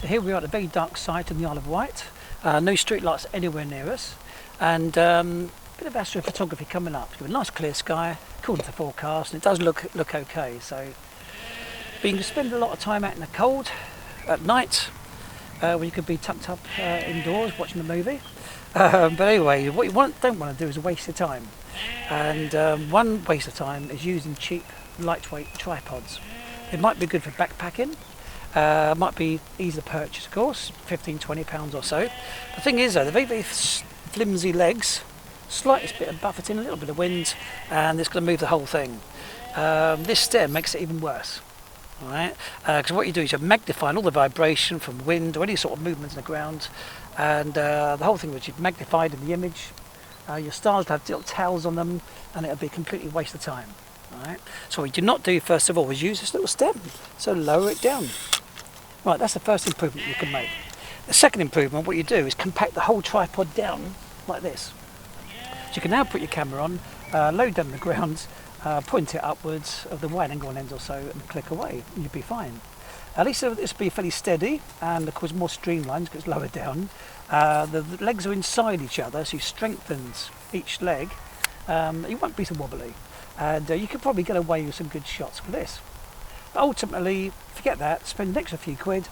here we are at a very dark site in the Isle of Wight. No street lights anywhere near us, and a bit of astrophotography coming up. We've got a nice clear sky according to the forecast, and it does look okay. So, but you can spend a lot of time out in the cold at night when you could be tucked up indoors watching a movie. But anyway, what you don't want to do is waste your time. And one waste of time is using cheap, lightweight tripods. It might be good for backpacking. Might be easy to purchase, of course, £15–20 or so. The thing is, though, they're very flimsy legs, slightest bit of buffeting, a little bit of wind, and it's going to move the whole thing. This stem makes it even worse. All right, because what you do is you're magnifying all the vibration from wind or any sort of movement in the ground, and the whole thing which you've magnified in the image. Your stars will have little tails on them, and it'll be a completely waste of time. All right. So what you do not do first of all is use this little stem. So lower it down. Right, that's the first improvement you can make. The second improvement, what you do is compact the whole tripod down like this. So you can now put your camera on, load down the ground, point it upwards of the wide angle lens or so, and click away, and you'll be fine. At least this will be fairly steady, and of course more streamlined because it's lower down. The legs are inside each other, so you strengthen each leg. You won't be so wobbly, and you could probably get away with some good shots with this. But ultimately, forget that, spend an extra few quid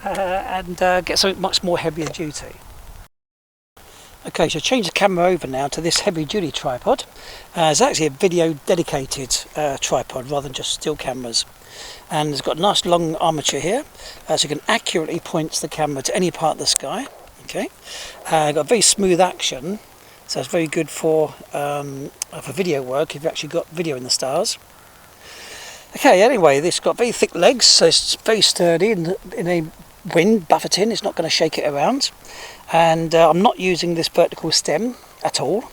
and get something much more heavier duty. Okay, so change the camera over now to this heavy duty tripod. It's actually a video dedicated tripod rather than just still cameras. And it's got a nice long armature here, so you can accurately point the camera to any part of the sky. Okay, got very smooth action, so it's very good for video work if you've actually got video in the stars. Okay, anyway, this got very thick legs, so it's very sturdy in a wind buffeting. It's not going to shake it around, and I'm not using this vertical stem at all.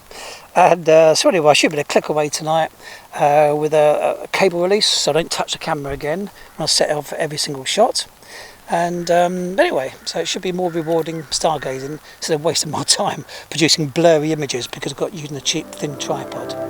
And so anyway, I should be able to click away tonight with a cable release, so I don't touch the camera again when I set it off every single shot. And anyway, so it should be more rewarding stargazing instead of wasting my time producing blurry images because I've got using a cheap thin tripod.